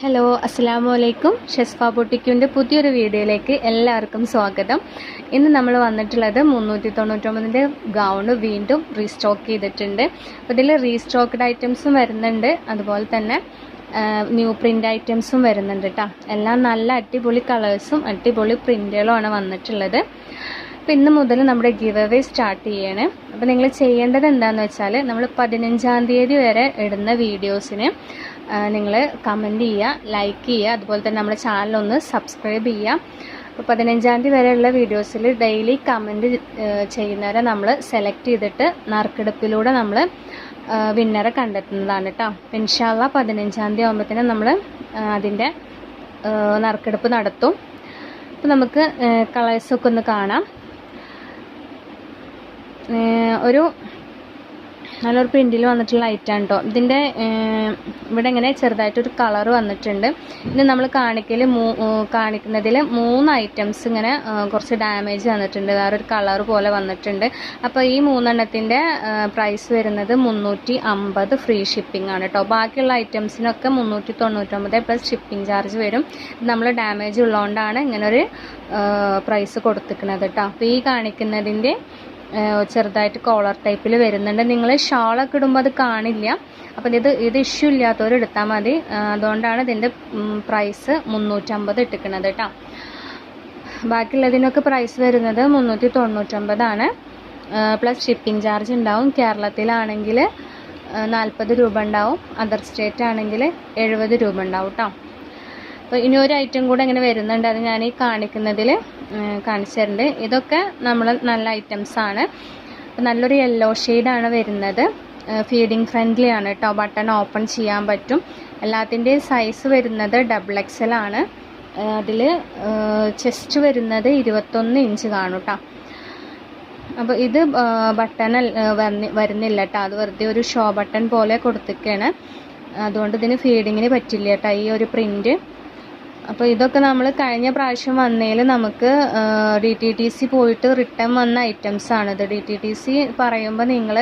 Hello അസ്സലാമു അലൈക്കും. ഷെസ്ഫ ബൊട്ടിക്കിൻ്റെ പുതിയൊരു വീഡിയോയിലേക്ക് എല്ലാവർക്കും സ്വാഗതം. ഇന്ന് നമ്മൾ വന്നിട്ടുള്ളത് 399ൻ്റെ ഗൗണ് വീണ്ടും റീസ്റ്റോക്ക് ചെയ്തിട്ടുണ്ട്. അപ്പോൾ ഇതിൽ റീസ്റ്റോക്ക്ഡ് ഐറ്റംസും വരുന്നുണ്ട്, അതുപോലെ തന്നെ ന്യൂ പ്രിൻ്റ് ഐറ്റംസും വരുന്നുണ്ട് കേട്ടോ. എല്ലാം നല്ല അടിപൊളി കളേഴ്സും അടിപൊളി പ്രിൻ്റുകളുമാണ് വന്നിട്ടുള്ളത്. അപ്പോൾ ഇന്ന് മുതൽ നമ്മുടെ ഗിവ് അവേ സ്റ്റാർട്ട് ചെയ്യണേ. അപ്പോൾ നിങ്ങൾ ചെയ്യേണ്ടത് എന്താണെന്ന് വെച്ചാൽ, നമ്മൾ 15-ാം തീയതി വരെ ഇടുന്ന വീഡിയോസിന് നിങ്ങൾ കമൻറ്റ് ചെയ്യുക, ലൈക്ക് ചെയ്യുക, അതുപോലെ തന്നെ നമ്മുടെ ചാനലൊന്ന് സബ്സ്ക്രൈബ് ചെയ്യുക. അപ്പോൾ 15-ാം തീയതി വരെയുള്ള വീഡിയോസിൽ ഡെയിലി കമൻറ്റ് ചെയ്യുന്നവരെ നമ്മൾ സെലക്ട് ചെയ്തിട്ട് നറുക്കെടുപ്പിലൂടെ നമ്മൾ വിന്നറെ കണ്ടെത്തുന്നതാണ് കേട്ടോ. ഇൻഷാ അല്ലാ 15-ാം തീയതി ആകുമ്പോഴത്തേനും നമ്മൾ അതിൻ്റെ നറുക്കെടുപ്പ് നടത്തും. അപ്പോൾ നമുക്ക് കളേഴ്സൊക്കെ ഒന്ന് കാണാം. ഒരു നല്ലൊരു പ്രിൻറ്റിൽ വന്നിട്ടുള്ള ഐറ്റാണ് കേട്ടോ. ഇതിൻ്റെ ഇവിടെ ഇങ്ങനെ ചെറുതായിട്ടൊരു കളർ വന്നിട്ടുണ്ട്. ഇത് നമ്മൾ കാണിക്കുന്നതിൽ 3 ഐറ്റംസ് ഇങ്ങനെ കുറച്ച് ഡാമേജ് വന്നിട്ടുണ്ട്, വേറൊരു കളർ പോലെ വന്നിട്ടുണ്ട്. അപ്പോൾ ഈ 3 പ്രൈസ് വരുന്നത് 350 ഫ്രീ ഷിപ്പിംഗ് ആണ് കേട്ടോ. ബാക്കിയുള്ള ഐറ്റംസിനൊക്കെ 399 പ്ലസ് ഷിപ്പിംഗ് ചാർജ് വരും. നമ്മൾ ഡാമേജ് ഉള്ളതുകൊണ്ടാണ് ഇങ്ങനൊരു പ്രൈസ് കൊടുത്തിരിക്കുന്നത് കേട്ടോ. അപ്പോൾ ഈ കാണിക്കുന്നതിൻ്റെ ചെറുതായിട്ട് കോളർ ടൈപ്പിൽ വരുന്നുണ്ട്. നിങ്ങൾ ഷാളൊക്കെ ഇടുമ്പോൾ അത് കാണില്ല. അപ്പം ഇത് ഇഷ്യൂ ഇല്ലാത്തവർ എടുത്താൽ മതി. അതുകൊണ്ടാണ് ഇതിൻ്റെ പ്രൈസ് 350 ഇട്ടിക്കുന്നത് കേട്ടോ. ബാക്കിയുള്ളതിനൊക്കെ പ്രൈസ് വരുന്നത് 399 പ്ലസ് ഷിപ്പിംഗ് ചാർജ് ഉണ്ടാവും. കേരളത്തിലാണെങ്കിൽ 40 രൂപ ഉണ്ടാവും, അതർ സ്റ്റേറ്റ് ആണെങ്കിൽ 70 രൂപ ഉണ്ടാവും കേട്ടോ. അപ്പോൾ ഇനി ഒരു ഐറ്റം കൂടെ ഇങ്ങനെ വരുന്നുണ്ട്, അത് ഞാൻ ഈ കാണിക്കുന്നതിൽ കാണിച്ചു തരുന്നുണ്ട്. ഇതൊക്കെ നമ്മൾ നല്ല ഐറ്റംസാണ്. അപ്പോൾ നല്ലൊരു യെല്ലോ ഷെയ്ഡാണ് വരുന്നത്. ഫീഡിങ് ഫ്രണ്ട്ലി ആണ് കേട്ടോ. ബട്ടൺ ഓപ്പൺ ചെയ്യാൻ പറ്റും. എല്ലാത്തിൻ്റെയും സൈസ് വരുന്നത് XXL ആണ്. അതിൽ ചെസ്റ്റ് വരുന്നത് 21 ഇഞ്ച് കാണും കേട്ടോ. അപ്പോൾ ഇത് ബട്ടൺ വരുന്നില്ല കേട്ടോ, അത് വെറുതെ ഒരു ഷോ ബട്ടൺ പോലെ കൊടുത്തിരിക്കുകയാണ്. അതുകൊണ്ട് ഇതിന് ഫീഡിങ്ങിന് പറ്റില്ല കേട്ടോ ഈ ഒരു പ്രിൻറ്റ്. അപ്പോൾ ഇതൊക്കെ നമ്മൾ കഴിഞ്ഞ പ്രാവശ്യം വന്നതിൽ നമുക്ക് DTTC പോയിട്ട് റിട്ടേൺ വന്ന ഐറ്റംസാണിത്. DTTC പറയുമ്പോൾ നിങ്ങൾ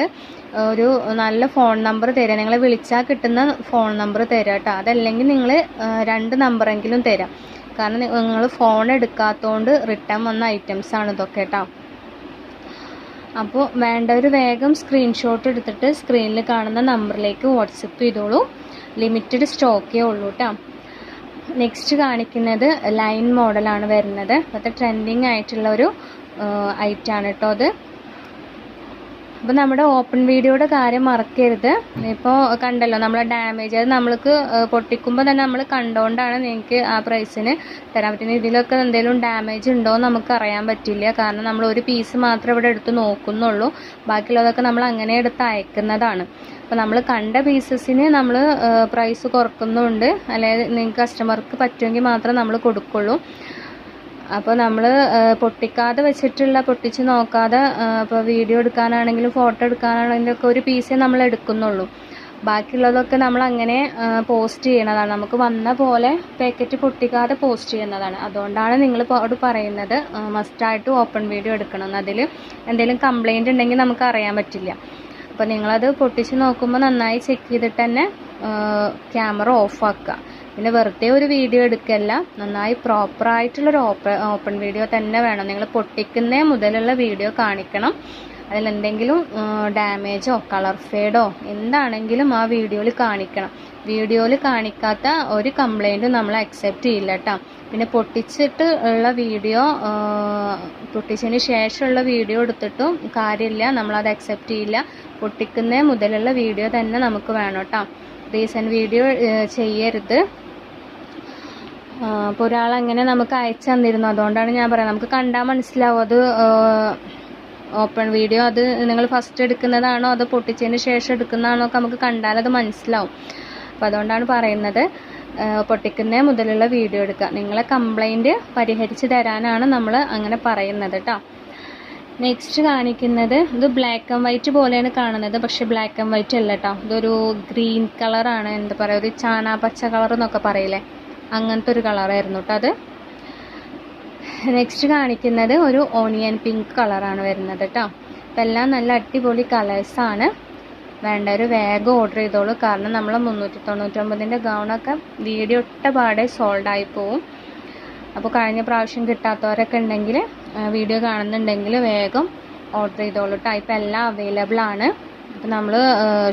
ഒരു നല്ല ഫോൺ നമ്പർ തരാം, നിങ്ങളെ വിളിച്ചാൽ കിട്ടുന്ന ഫോൺ നമ്പർ തരാം കേട്ടോ. അതല്ലെങ്കിൽ നിങ്ങൾ 2 നമ്പറെങ്കിലും തരാം, കാരണം നിങ്ങൾ ഫോൺ എടുക്കാത്തതുകൊണ്ട് റിട്ടേൺ വന്ന ഐറ്റംസാണ് ഇതൊക്കെ കേട്ടോ. അപ്പോൾ വേണ്ടവർ വേഗം സ്ക്രീൻഷോട്ട് എടുത്തിട്ട് സ്ക്രീനിൽ കാണുന്ന നമ്പറിലേക്ക് വാട്സപ്പ് ചെയ്തോളൂ. ലിമിറ്റഡ് സ്റ്റോക്കേ ഉള്ളൂ കേട്ടോ. നെക്സ്റ്റ് കാണിക്കുന്നത് ലൈൻ മോഡലാണ് വരുന്നത്. അപ്പോഴത്തെ ട്രെൻഡിങ് ആയിട്ടുള്ള ഒരു ഐറ്റാണ് കേട്ടോ അത്. അപ്പോൾ നമ്മുടെ ഓപ്പൺ വീഡിയോയുടെ കാര്യം മറക്കരുത്. ഇപ്പോൾ കണ്ടല്ലോ നമ്മളെ ഡാമേജ്, അത് നമ്മൾക്ക് പൊട്ടിക്കുമ്പോൾ തന്നെ നമ്മൾ കണ്ടുകൊണ്ടാണ് നിങ്ങൾക്ക് ആ പ്രൈസിന് തരാൻ പറ്റുന്നത്. ഇതിലൊക്കെ എന്തെങ്കിലും ഡാമേജ് ഉണ്ടോ എന്ന് നമുക്ക് അറിയാൻ പറ്റില്ല, കാരണം നമ്മൾ ഒരു പീസ് മാത്രമേ ഇവിടെ എടുത്ത് നോക്കുന്നുള്ളൂ. ബാക്കിയുള്ളതൊക്കെ നമ്മൾ അങ്ങനെ എടുത്ത് അയക്കുന്നതാണ്. അപ്പോൾ നമ്മൾ കണ്ട പീസസിന് നമ്മൾ പ്രൈസ് കുറക്കുന്നുണ്ട്, അല്ലെങ്കിൽ നിങ്ങൾക്ക് കസ്റ്റമർക്ക് പറ്റുമെങ്കിൽ മാത്രമേ നമ്മൾ കൊടുക്കുള്ളൂ. അപ്പോൾ നമ്മൾ പൊട്ടിക്കാതെ വെച്ചിട്ടുള്ള, പൊട്ടിച്ച് നോക്കാതെ, ഇപ്പോൾ വീഡിയോ എടുക്കാനാണെങ്കിലും ഫോട്ടോ എടുക്കാനാണെങ്കിലും ഒക്കെ ഒരു പീസേ നമ്മൾ എടുക്കുന്നുള്ളൂ. ബാക്കിയുള്ളതൊക്കെ നമ്മൾ അങ്ങനെ പോസ്റ്റ് ചെയ്യണതാണ്. നമുക്ക് വന്ന പോലെ പാക്കറ്റ് പൊട്ടിക്കാതെ പോസ്റ്റ് ചെയ്യുന്നതാണ്. അതുകൊണ്ടാണ് നിങ്ങൾ അവിടെ പറയുന്നത് മസ്റ്റായിട്ട് ഓപ്പൺ വീഡിയോ എടുക്കണം. അതിൽ എന്തെങ്കിലും കംപ്ലൈൻറ്റ് ഉണ്ടെങ്കിൽ നമുക്ക് അറിയാൻ പറ്റില്ല. അപ്പോൾ നിങ്ങളത് പൊട്ടിച്ച് നോക്കുമ്പോൾ നന്നായി ചെക്ക് ചെയ്തിട്ട് തന്നെ ക്യാമറ ഓഫാക്കുക. പിന്നെ വെറുതെ ഒരു വീഡിയോ എടുക്കല്ല, നന്നായി പ്രോപ്പറായിട്ടുള്ളൊരു ഓപ്പൺ വീഡിയോ തന്നെ വേണം. നിങ്ങൾ പൊട്ടിക്കുന്നേ മുതലുള്ള വീഡിയോ കാണിക്കണം. അതിലെന്തെങ്കിലും ഡാമേജോ കളർ ഫേഡോ എന്താണെങ്കിലും ആ വീഡിയോയിൽ കാണിക്കണം. വീഡിയോയിൽ കാണിക്കാത്ത ഒരു കംപ്ലൈൻറ്റും നമ്മൾ അക്സെപ്റ്റ് ചെയ്യില്ല കേട്ടോ. പിന്നെ പൊട്ടിച്ചിട്ട് ഉള്ള വീഡിയോ, പൊട്ടിച്ചതിന് ശേഷമുള്ള വീഡിയോ എടുത്തിട്ടും കാര്യമില്ല, നമ്മളത് അക്സെപ്റ്റ് ചെയ്യില്ല. പൊട്ടിക്കുന്നേ മുതലുള്ള വീഡിയോ തന്നെ നമുക്ക് വേണം കേട്ടോ. റീസെൻറ്റ് വീഡിയോ ചെയ്യരുത്. അപ്പോൾ ഒരാളങ്ങനെ നമുക്ക് അയച്ചു തന്നിരുന്നു, അതുകൊണ്ടാണ് ഞാൻ പറയുന്നത്. നമുക്ക് കണ്ടാൽ മനസ്സിലാവും അത് ഓപ്പൺ വീഡിയോ, അത് നിങ്ങൾ ഫസ്റ്റ് എടുക്കുന്നതാണോ അത് പൊട്ടിച്ചതിന് ശേഷം എടുക്കുന്നതാണോ ഒക്കെ നമുക്ക് കണ്ടാൽ അത് മനസ്സിലാവും. അപ്പോൾ അതുകൊണ്ടാണ് പറയുന്നത് പൊട്ടിക്കുന്നേ മുതലുള്ള വീഡിയോ എടുക്കുക. നിങ്ങളെ കംപ്ലൈൻറ്റ് പരിഹരിച്ച് തരാനാണ് നമ്മൾ അങ്ങനെ പറയുന്നത് കേട്ടോ. നെക്സ്റ്റ് കാണിക്കുന്നത് ഇത് ബ്ലാക്ക് ആൻഡ് വൈറ്റ് പോലെയാണ് കാണുന്നത്, പക്ഷേ ബ്ലാക്ക് ആൻഡ് വൈറ്റ് അല്ല കേട്ടോ. ഇതൊരു ഗ്രീൻ കളറാണ്, എന്താ പറയുക, ഒരു ചാന പച്ച കളർ എന്നൊക്കെ പറയില്ലേ, അങ്ങനത്തെ ഒരു കളറായിരുന്നു കേട്ടോ അത്. നെക്സ്റ്റ് കാണിക്കുന്നത് ഒരു ഓണിയൻ പിങ്ക് കളറാണ് വരുന്നത് കേട്ടോ. അപ്പോൾ എല്ലാം നല്ല അടിപൊളി കളേഴ്സാണ്. വേണ്ടവർ വേഗം ഓർഡർ ചെയ്തോളൂ. കാരണം നമ്മൾ 399ൻ്റെ ഗൗണൊക്കെ വീഡിയോ ഇട്ട പാടെ സോൾഡായി പോവും. അപ്പോൾ കഴിഞ്ഞ പ്രാവശ്യം കിട്ടാത്തവരൊക്കെ ഉണ്ടെങ്കിൽ വീഡിയോ കാണുന്നുണ്ടെങ്കിൽ വേഗം ഓർഡർ ചെയ്തോളൂ കേട്ടോ. ഇപ്പോൾ എല്ലാം അവൈലബിൾ ആണ്. അപ്പോൾ നമ്മൾ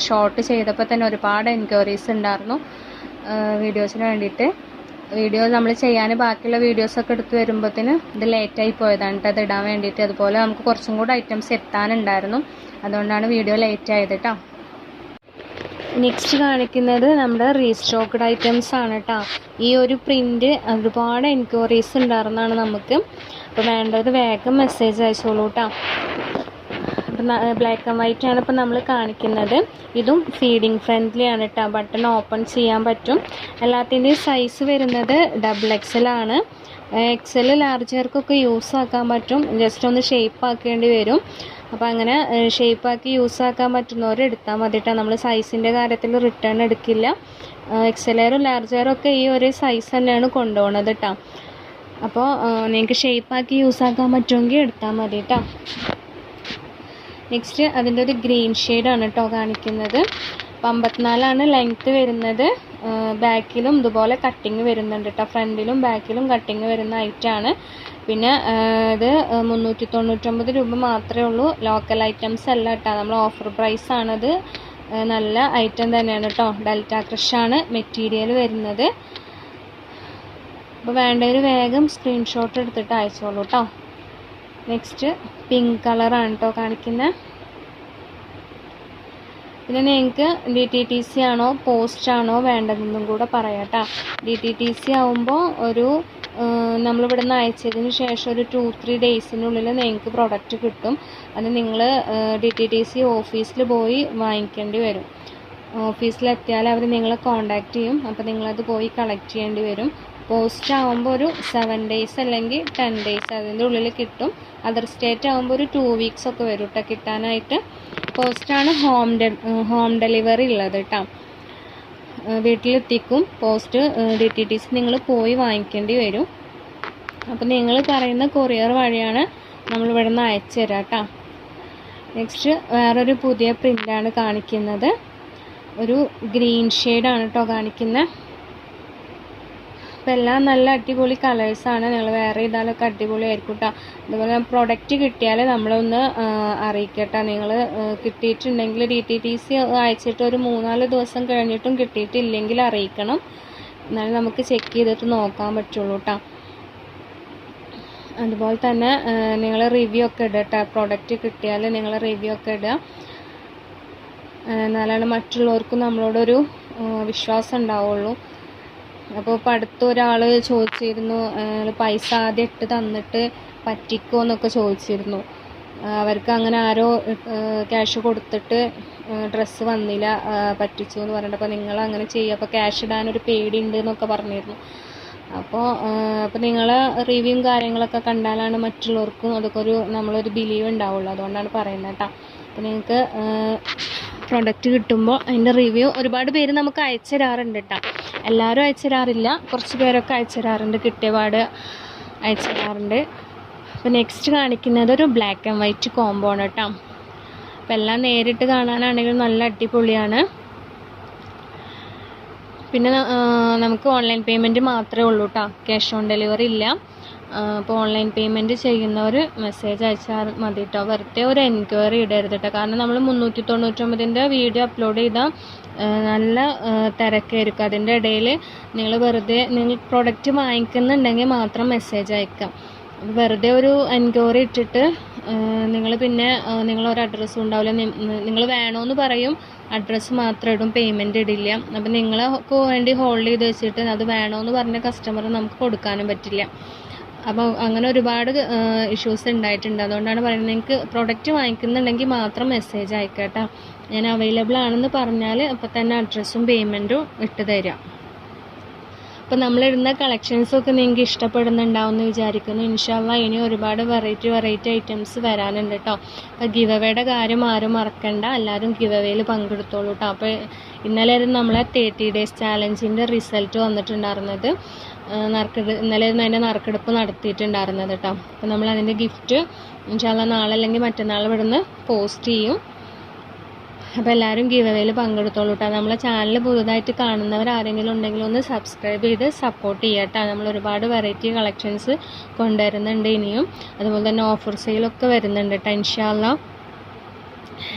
ഷോർട്ട് ചെയ്തപ്പോൾ തന്നെ ഒരുപാട് എൻക്വയറീസ് ഉണ്ടായിരുന്നു വീഡിയോസിന് വേണ്ടിയിട്ട്. വീഡിയോ നമ്മൾ ചെയ്യാൻ ബാക്കിയുള്ള വീഡിയോസൊക്കെ എടുത്ത് വരുമ്പോഴത്തേന് ഇത് ലേറ്റായി പോയതാണ് കേട്ടോ അത് ഇടാൻ വേണ്ടിയിട്ട്. അതുപോലെ നമുക്ക് കുറച്ചും കൂടെ ഐറ്റംസ് എത്താനുണ്ടായിരുന്നു, അതുകൊണ്ടാണ് വീഡിയോ ലേറ്റ് ആയത് കേട്ടോ. നെക്സ്റ്റ് കാണിക്കുന്നത് നമ്മുടെ റീസ്റ്റോക്ക്ഡ് ഐറ്റംസ് ആണ് കേട്ടോ. ഈ ഒരു പ്രിൻ്റ് ഒരുപാട് എൻക്വയറീസ് ഉണ്ടായിരുന്നതാണ് നമുക്ക്. അപ്പോൾ വേണ്ടത് വേഗം മെസ്സേജ് അയച്ചോളൂ കേട്ടോ. അപ്പം ബ്ലാക്ക് ആൻഡ് വൈറ്റ് ആണ് ഇപ്പം നമ്മൾ കാണിക്കുന്നത്. ഇതും ഫീഡിങ് ഫ്രണ്ട്ലി ആണ് കേട്ടോ. ബട്ടൺ ഓപ്പൺ ചെയ്യാൻ പറ്റും. എല്ലാത്തിൻ്റെയും സൈസ് വരുന്നത് XXL ആണ്. XL ലാർജർക്കൊക്കെ യൂസ് ആക്കാൻ പറ്റും. ജസ്റ്റ് ഒന്ന് ഷേപ്പ് ആക്കേണ്ടി വരും. അപ്പോൾ അങ്ങനെ ഷേപ്പാക്കി യൂസ് ആക്കാൻ പറ്റുന്നവർ എടുത്താൽ മതി കേട്ടോ. നമ്മൾ സൈസിൻ്റെ കാര്യത്തിൽ റിട്ടേൺ എടുക്കില്ല. XLറും ലാർജറും ഒക്കെ ഈ ഒരു സൈസ് തന്നെയാണ് കൊണ്ടുപോകുന്നത് കേട്ടോ. അപ്പോൾ നിങ്ങൾക്ക് ഷേപ്പാക്കി യൂസ് ആക്കാൻ പറ്റുമെങ്കിൽ എടുത്താൽ മതി കേട്ടോ. നെക്സ്റ്റ് അതിൻ്റെ ഒരു ഗ്രീൻ ഷെയ്ഡാണ് കേട്ടോ കാണിക്കുന്നത്. 54 ലെങ്ത്ത് വരുന്നത്. ബാക്കിലും ഇതുപോലെ കട്ടിങ് വരുന്നുണ്ട് കേട്ടോ. ഫ്രണ്ടിലും ബാക്കിലും കട്ടിങ് വരുന്ന ഐറ്റമാണ്. പിന്നെ ഇത് 399 രൂപ മാത്രമേ ഉള്ളൂ. ലോക്കൽ ഐറ്റംസ് അല്ല കേട്ടോ, നമ്മൾ ഓഫർ പ്രൈസ് ആണത്. നല്ല ഐറ്റം തന്നെയാണ് കേട്ടോ. ഡെൽറ്റ ക്രഷാണ് മെറ്റീരിയൽ വരുന്നത്. അപ്പോൾ വേണ്ടവർ വേഗം സ്ക്രീൻഷോട്ട് എടുത്തിട്ട് അയച്ചോളൂ കേട്ടോ. നെക്സ്റ്റ് പിങ്ക് കളറാണ് കേട്ടോ കാണിക്കുന്നത്. പിന്നെ നിങ്ങൾക്ക് DTTC ആണോ പോസ്റ്റ് ആണോ വേണ്ടതെന്നും കൂടെ പറയാം കേട്ടോ. DTTC ആവുമ്പോൾ ഒരു നമ്മളിവിടെ നിന്ന് അയച്ചതിന് ശേഷം ഒരു 2-3 ഡേയ്സിനുള്ളിൽ നിങ്ങൾക്ക് പ്രൊഡക്റ്റ് കിട്ടും. അത് നിങ്ങൾ DTTC ഓഫീസിൽ പോയി വാങ്ങിക്കേണ്ടി വരും. ഓഫീസിലെത്തിയാൽ അവർ നിങ്ങളെ കോൺടാക്റ്റ് ചെയ്യും. അപ്പോൾ നിങ്ങളത് പോയി കളക്ട് ചെയ്യേണ്ടി വരും. പോസ്റ്റ് ആകുമ്പോൾ ഒരു 7 ഡേയ്സ് അല്ലെങ്കിൽ 10 ഡേയ്സ് അതിൻ്റെ ഉള്ളിൽ കിട്ടും. അതർ സ്റ്റേറ്റ് ആകുമ്പോൾ ഒരു 2 വീക്സ് ഒക്കെ വരും കേട്ടോ കിട്ടാനായിട്ട്. പോസ്റ്റാണ് ഹോം ഡെലിവറി ഉള്ളത് കേട്ടോ. വീട്ടിലെത്തിക്കും. പോസ്റ്റ് DTTC നിങ്ങൾ പോയി വാങ്ങിക്കേണ്ടി വരും. അപ്പോൾ നിങ്ങൾ പറയുന്ന കൊറിയർ വഴിയാണ് നമ്മളിവിടെ നിന്ന് അയച്ചു തരാം കേട്ടോ. നെക്സ്റ്റ് വേറൊരു പുതിയ പ്രിൻ്റാണ് കാണിക്കുന്നത്. ഒരു ഗ്രീൻ ഷെയ്ഡാണ് കേട്ടോ കാണിക്കുന്നത്. അപ്പോൾ എല്ലാം നല്ല അടിപൊളി കളേഴ്സാണ്. നിങ്ങൾ വേറെ ചെയ്താലൊക്കെ അടിപൊളിയായിരിക്കും കേട്ടോ. അതുപോലെ പ്രൊഡക്റ്റ് കിട്ടിയാൽ നമ്മളൊന്ന് അറിയിക്കട്ടോ. നിങ്ങൾ കിട്ടിയിട്ടുണ്ടെങ്കിൽ DTTC അയച്ചിട്ട് ഒരു 3-4 ദിവസം കഴിഞ്ഞിട്ടും കിട്ടിയിട്ടില്ലെങ്കിൽ അറിയിക്കണം. എന്നാലും നമുക്ക് ചെക്ക് ചെയ്തിട്ട് നോക്കാൻ പറ്റുള്ളൂ കേട്ടോ. അതുപോലെ തന്നെ നിങ്ങൾ റിവ്യൂ ഒക്കെ ഇടുക കേട്ടോ. പ്രൊഡക്റ്റ് കിട്ടിയാൽ നിങ്ങൾ റിവ്യൂ ഒക്കെ ഇടുക. എന്നാലാണ് മറ്റുള്ളവർക്കും നമ്മളോടൊരു വിശ്വാസം ഉണ്ടാവുള്ളൂ. അപ്പോൾ ഇപ്പോൾ അടുത്തൊരാൾ ചോദിച്ചിരുന്നു പൈസ ആദ്യം ഇട്ട് തന്നിട്ട് പറ്റിക്കുമോ എന്നൊക്കെ ചോദിച്ചിരുന്നു. അവർക്ക് അങ്ങനെ ആരോ ക്യാഷ് കൊടുത്തിട്ട് ഡ്രസ്സ് വന്നില്ല, പറ്റിച്ചു എന്ന് പറഞ്ഞിട്ട്. അപ്പോൾ നിങ്ങൾ അങ്ങനെ ചെയ്യുക, അപ്പോൾ ക്യാഷ് ഇടാനൊരു പേടിയുണ്ട് എന്നൊക്കെ പറഞ്ഞിരുന്നു. അപ്പോൾ നിങ്ങൾ റിവ്യൂവും കാര്യങ്ങളൊക്കെ കണ്ടാലാണ് മറ്റുള്ളവർക്കും അതൊക്കെ നമ്മളൊരു ബിലീവ് ഉണ്ടാവുള്ളൂ. അതുകൊണ്ടാണ് പറയുന്നത് കേട്ടോ. അപ്പോൾ നിങ്ങൾക്ക് പ്രൊഡക്റ്റ് കിട്ടുമ്പോൾ അതിൻ്റെ റിവ്യൂ ഒരുപാട് പേര് നമുക്ക് അയച്ചു തരാറുണ്ട് കേട്ടോ. എല്ലാവരും അയച്ചു തരാറില്ല, കുറച്ച് പേരൊക്കെ അയച്ചു തരാറുണ്ട്, കിട്ടിയ പാട് അയച്ചു തരാറുണ്ട്. അപ്പോൾ നെക്സ്റ്റ് കാണിക്കുന്നത് ഒരു ബ്ലാക്ക് ആൻഡ് വൈറ്റ് കോംബോ ആണ് കേട്ടോ. അപ്പോൾ എല്ലാം നേരിട്ട് കാണാനാണെങ്കിലും നല്ല അടിപൊളിയാണ്. പിന്നെ നമുക്ക് ഓൺലൈൻ പേയ്മെൻറ്റ് മാത്രമേ ഉള്ളൂ കേട്ടോ. ക്യാഷ് ഓൺ ഡെലിവറി ഇല്ല. അപ്പോൾ ഓൺലൈൻ പേയ്മെൻറ്റ് ചെയ്യുന്നവർ മെസ്സേജ് അയച്ചാൽ മതി കേട്ടോ. വെറുതെ ഒരു എൻക്വയറി ഇടരുത് കേട്ടോ. കാരണം നമ്മൾ 399ൻ്റെ വീഡിയോ അപ്ലോഡ് ചെയ്താൽ നല്ല തിരക്കായിരിക്കും. അതിൻ്റെ ഇടയിൽ നിങ്ങൾ പ്രൊഡക്റ്റ് വാങ്ങിക്കുന്നുണ്ടെങ്കിൽ മാത്രം മെസ്സേജ് അയക്കാം. വെറുതെ ഒരു എൻക്വയറി ഇട്ടിട്ട് നിങ്ങൾ പിന്നെ നിങ്ങളൊരു അഡ്രസ്സും ഉണ്ടാവില്ല. നിങ്ങൾ വേണമെന്ന് പറയും, അഡ്രസ്സ് മാത്രം ഇടും, പേയ്മെൻറ്റ് ഇടില്ല. അപ്പോൾ നിങ്ങൾക്ക് വേണ്ടി ഹോൾഡ് ചെയ്ത് വെച്ചിട്ട് അത് വേണമെന്ന് പറഞ്ഞ കസ്റ്റമർ നമുക്ക് കൊടുക്കാനും പറ്റില്ല. അപ്പോൾ അങ്ങനെ ഒരുപാട് ഇഷ്യൂസ് ഉണ്ടായിട്ടുണ്ട്. അതുകൊണ്ടാണ് പറയുന്നത്, നിങ്ങൾക്ക് പ്രൊഡക്റ്റ് വാങ്ങിക്കുന്നുണ്ടെങ്കിൽ മാത്രം മെസ്സേജ് അയക്കാം കേട്ടോ. ഞാൻ അവൈലബിൾ ആണെന്ന് പറഞ്ഞാൽ അപ്പോൾ തന്നെ അഡ്രസ്സും പേയ്മെൻറ്റും ഇട്ട് തരാം. അപ്പോൾ നമ്മളിടുന്ന കളക്ഷൻസൊക്കെ നിങ്ങൾക്ക് ഇഷ്ടപ്പെടുന്നുണ്ടാവുമെന്ന് വിചാരിക്കുന്നു. ഇൻഷാല്ലാ ഇനി ഒരുപാട് വെറൈറ്റി ഐറ്റംസ് വരാനുണ്ട് കേട്ടോ. അപ്പോൾ ഗിവ് അവേയുടെ കാര്യം ആരും മറക്കണ്ട, എല്ലാവരും ഗിവ് അവേയിൽ പങ്കെടുത്തോളൂ കേട്ടോ. അപ്പോൾ ഇന്നലെ നമ്മളെ 30 ഡേയ്സ് ചാലഞ്ചിൻ്റെ റിസൾട്ട് വന്നിട്ടുണ്ടായിരുന്നത്. ഇന്നലെ അതിൻ്റെ നറുക്കെടുപ്പ് നടത്തിയിട്ടുണ്ടായിരുന്നത് കേട്ടോ. അപ്പോൾ നമ്മൾ അതിൻ്റെ ഗിഫ്റ്റ് ഇൻഷാല്ലാ നാളെ അല്ലെങ്കിൽ മറ്റന്നാൾ ഇവിടുന്ന് പോസ്റ്റ് ചെയ്യും. അപ്പോൾ എല്ലാവരും ഗിവ് അവേയിൽ പങ്കെടുത്തോളൂ കേട്ടോ. നമ്മളെ ചാനൽ പുതുതായിട്ട് കാണുന്നവർ ആരെങ്കിലും ഉണ്ടെങ്കിൽ ഒന്ന് സബ്സ്ക്രൈബ് ചെയ്ത് സപ്പോർട്ട് ചെയ്യുക കേട്ടോ. നമ്മൾ ഒരുപാട് വെറൈറ്റി കളക്ഷൻസ് കൊണ്ടുവരുന്നുണ്ട് ഇനിയും. അതുപോലെ തന്നെ ഓഫർ സെയിലൊക്കെ വരുന്നുണ്ട് കേട്ടോ ഇൻഷാ അല്ലാ.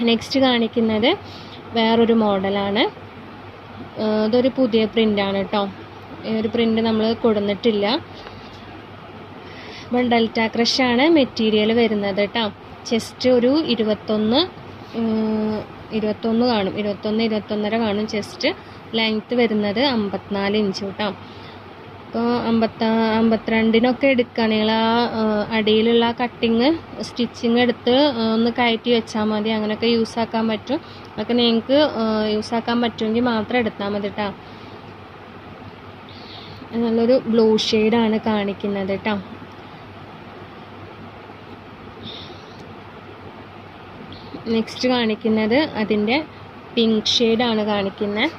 നെക്സ്റ്റ് കാണിക്കുന്നത് വേറൊരു മോഡലാണ്. ഇതൊരു പുതിയ പ്രിൻ്റാണ് കേട്ടോ. ഈ ഒരു പ്രിൻ്റ് നമ്മൾ കൊടുത്തിട്ടില്ല. ഇപ്പം ഡെൽറ്റ ക്രഷാണ് മെറ്റീരിയൽ വരുന്നത് കേട്ടോ. ചെസ്റ്റ് ഒരു 21 കാണും, 21-21.5 കാണും ചെസ്റ്റ്. ലെങ്ത്ത് വരുന്നത് 54 ഇഞ്ച് കേട്ടോ. അപ്പോൾ 52-നൊക്കെ എടുക്കുകയാണെങ്കിൽ ആ അടിയിലുള്ള കട്ടിങ് സ്റ്റിച്ചിങ് എടുത്ത് ഒന്ന് കയറ്റി വെച്ചാൽ മതി. അങ്ങനെയൊക്കെ യൂസാക്കാൻ പറ്റും. അതൊക്കെ നിങ്ങൾക്ക് യൂസാക്കാൻ പറ്റുമെങ്കിൽ മാത്രം എടുത്താൽ മതി കേട്ടോ. നല്ലൊരു ബ്ലൂ ഷെയ്ഡാണ് കാണിക്കുന്നത് കേട്ടോ. നെക്സ്റ്റ് കാണിക്കുന്നത് അതിൻ്റെ പിങ്ക് ഷെയ്ഡാണ് കാണിക്കുന്നത്.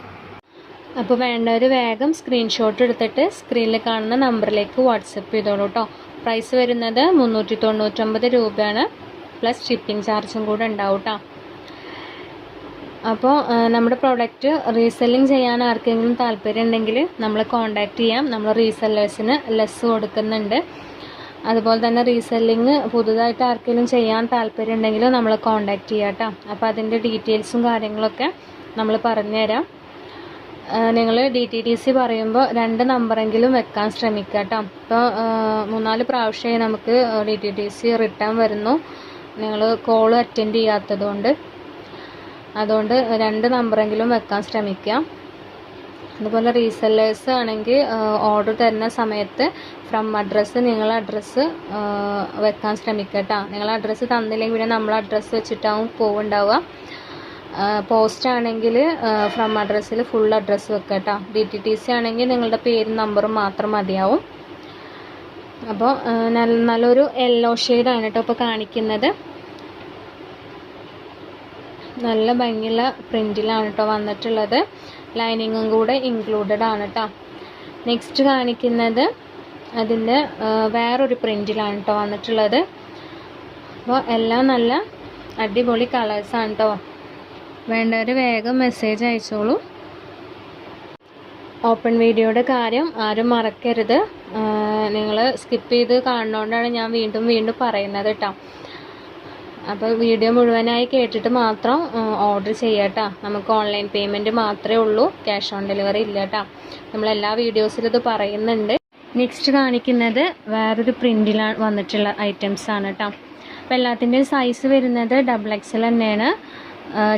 അപ്പോൾ വേണ്ടവർ വേഗം സ്ക്രീൻഷോട്ട് എടുത്തിട്ട് സ്ക്രീനിൽ കാണുന്ന നമ്പറിലേക്ക് വാട്സപ്പ് ചെയ്തോളൂ കേട്ടോ. പ്രൈസ് വരുന്നത് 399 രൂപയാണ്. പ്ലസ് ഷിപ്പിംഗ് ചാർജും കൂടെ ഉണ്ടാവും കേട്ടോ. അപ്പോൾ നമ്മുടെ പ്രോഡക്റ്റ് റീസെല്ലിങ് ചെയ്യാൻ ആർക്കെങ്കിലും താല്പര്യം ഉണ്ടെങ്കിൽ നമ്മളെ കോൺടാക്റ്റ് ചെയ്യാം. നമ്മൾ റീസെല്ലേഴ്സിന് ലെസ് കൊടുക്കുന്നുണ്ട്. അതുപോലെ തന്നെ റീസെല്ലിങ് പുതുതായിട്ട് ആർക്കെങ്കിലും ചെയ്യാൻ താല്പര്യം ഉണ്ടെങ്കിൽ നമ്മളെ കോൺടാക്റ്റ് ചെയ്യാം കേട്ടോ. അപ്പോൾ അതിൻ്റെ ഡീറ്റെയിൽസും കാര്യങ്ങളൊക്കെ നമ്മൾ പറഞ്ഞുതരാം. നിങ്ങൾ DTDC പറയുമ്പോൾ 2 നമ്പറെങ്കിലും വെക്കാൻ ശ്രമിക്കുക കേട്ടോ. ഇപ്പോൾ 3-4 പ്രാവശ്യമായി നമുക്ക് DTDC റിട്ടേൺ വരുന്നു, നിങ്ങൾ കോൾ അറ്റൻഡ് ചെയ്യാത്തതുകൊണ്ട്. അതുകൊണ്ട് 2 നമ്പറെങ്കിലും വെക്കാൻ ശ്രമിക്കുക. അതുപോലെ റീസെല്ലേഴ്സ് ആണെങ്കിൽ ഓർഡർ തരുന്ന സമയത്ത് ഫ്രം അഡ്രസ്സ് നിങ്ങളെ അഡ്രസ്സ് വെക്കാൻ ശ്രമിക്കുക കേട്ടോ. നിങ്ങളെ അഡ്രസ്സ് തന്നില്ലെങ്കിൽ പിന്നെ നമ്മളെ അഡ്രസ്സ് വെച്ചിട്ടാവും പോവുണ്ടാവുക. പോസ്റ്റ് ആണെങ്കിൽ ഫ്രം അഡ്രസ്സിൽ ഫുൾ അഡ്രസ്സ് വെക്കുക കേട്ടോ. DTDC ആണെങ്കിൽ നിങ്ങളുടെ പേരും നമ്പറും മാത്രം മതിയാവും. അപ്പോൾ നല്ലൊരു യെല്ലോ ഷെയ്ഡാണ് കേട്ടോ ഇപ്പോൾ കാണിക്കുന്നത്. നല്ല ഭംഗിയുള്ള പ്രിൻറ്റിലാണ് കേട്ടോ വന്നിട്ടുള്ളത്. ലൈനിങ്ങും കൂടെ ഇൻക്ലൂഡഡ് ആണ് കേട്ടോ. നെക്സ്റ്റ് കാണിക്കുന്നത് അതിൻ്റെ വേറൊരു പ്രിൻറ്റിലാണ് കേട്ടോ വന്നിട്ടുള്ളത്. അപ്പോൾ എല്ലാം നല്ല അടിപൊളി കളേഴ്സാണ് കേട്ടോ. വേണ്ടവർ വേഗം മെസ്സേജ് അയച്ചോളൂ. ഓപ്പൺ വീഡിയോയുടെ കാര്യം ആരും മറക്കരുത്. നിങ്ങൾ സ്കിപ്പ് ചെയ്ത് കാണുന്നതുകൊണ്ടാണ് ഞാൻ വീണ്ടും പറയുന്നത് കേട്ടോ. അപ്പോൾ വീഡിയോ മുഴുവനായി കേട്ടിട്ട് മാത്രം ഓർഡർ ചെയ്യുക കേട്ടോ. നമുക്ക് ഓൺലൈൻ പേയ്മെൻറ്റ് മാത്രമേ ഉള്ളൂ, ക്യാഷ് ഓൺ ഡെലിവറി ഇല്ല കേട്ടോ. നമ്മളെല്ലാ വീഡിയോസിലും ഇത് പറയുന്നുണ്ട്. നെക്സ്റ്റ് കാണിക്കുന്നത് വേറൊരു പ്രിൻറ്റിലാണ് വന്നിട്ടുള്ള ഐറ്റംസ് ആണ് കേട്ടോ. അപ്പോൾ എല്ലാത്തിൻ്റെയും സൈസ് വരുന്നത് XXL തന്നെയാണ്.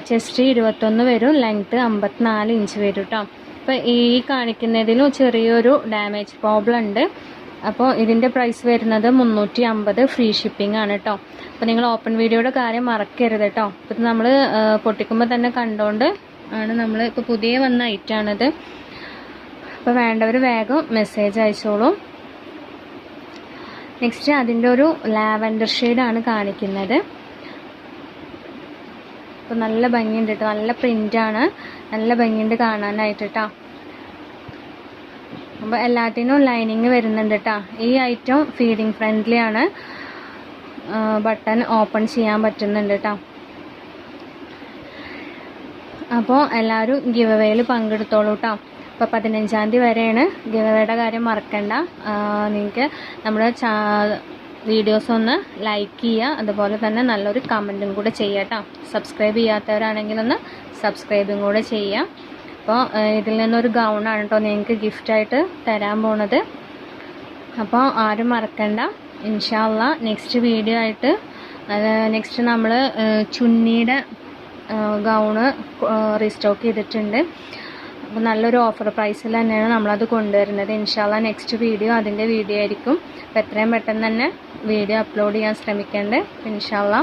ചെസ്റ്റ് 21 വരും, ലെങ്ത്ത് 54 ഇഞ്ച് വരും കേട്ടോ. അപ്പോൾ ഈ കാണിക്കുന്നതിലും ചെറിയൊരു ഡാമേജ് പ്രോബ്ലം ഉണ്ട്. അപ്പോൾ ഇതിൻ്റെ പ്രൈസ് വരുന്നത് 350, ഫ്രീ ഷിപ്പിംഗ് ആണ് കേട്ടോ. അപ്പോൾ നിങ്ങൾ ഓപ്പൺ വീഡിയോയുടെ കാര്യം മറക്കരുത് കേട്ടോ. ഇപ്പോൾ നമ്മൾ പൊട്ടിക്കുമ്പോൾ തന്നെ കണ്ടുകൊണ്ട് ആണ് നമ്മൾ ഇപ്പോൾ പുതിയ വന്ന ഐറ്റാണിത്. അപ്പോൾ വേണ്ടവർ വേഗം മെസ്സേജ് അയച്ചോളൂ. നെക്സ്റ്റ് അതിൻ്റെ ഒരു ലാവൻഡർ ഷെയ്ഡാണ് കാണിക്കുന്നത്. അപ്പോൾ നല്ല ഭംഗിയുണ്ട് കേട്ടോ. നല്ല പ്രിൻ്റാണ്, നല്ല ഭംഗിയുണ്ട് കാണാനായിട്ട് കേട്ടോ. അപ്പോൾ എല്ലാത്തിനും ലൈനിങ് വരുന്നുണ്ട് കേട്ടോ. ഈ ഐറ്റം ഫീഡിങ് ഫ്രണ്ട്ലി ആണ്. ബട്ടൺ ഓപ്പൺ ചെയ്യാൻ പറ്റുന്നുണ്ട് കേട്ടോ. അപ്പോൾ എല്ലാവരും ഗിവ് അവേയിൽ പങ്കെടുത്തോളൂ കേട്ടോ. അപ്പോൾ 15-ാം തീയതി വരെയാണ് ഗിവ് അവേയുടെ കാര്യം മറക്കണ്ട. നിങ്ങൾക്ക് നമ്മുടെ വീഡിയോസ് ഒന്ന് ലൈക്ക് ചെയ്യുക, അതുപോലെ തന്നെ നല്ലൊരു കമൻറ്റും കൂടെ ചെയ്യുക കേട്ടോ. സബ്സ്ക്രൈബ് ചെയ്യാത്തവരാണെങ്കിൽ ഒന്ന് സബ്സ്ക്രൈബും കൂടെ ചെയ്യുക. അപ്പോൾ ഇതിൽ നിന്നൊരു ഗൗണാണ് കേട്ടോ നിങ്ങൾക്ക് ഗിഫ്റ്റായിട്ട് തരാൻ പോണത്. അപ്പോൾ ആരും മറക്കണ്ട. ഇൻഷാ അല്ലാ നെക്സ്റ്റ് വീഡിയോ ആയിട്ട് നെക്സ്റ്റ് നമ്മൾ ചുന്നിയുടെ ഗൗണ് റീസ്റ്റോക്ക് ചെയ്തിട്ടുണ്ട്. അപ്പോൾ നല്ലൊരു ഓഫർ പ്രൈസിൽ തന്നെയാണ് നമ്മളത് കൊണ്ടുവരുന്നത്. ഇൻഷാ അല്ലാ നെക്സ്റ്റ് വീഡിയോ അതിൻ്റെ വീഡിയോ ആയിരിക്കും. അപ്പോൾ എത്രയും പെട്ടെന്ന് തന്നെ വീഡിയോ അപ്ലോഡ് ചെയ്യാൻ ശ്രമിക്കേണ്ടത് ഇൻഷാ അല്ലാ.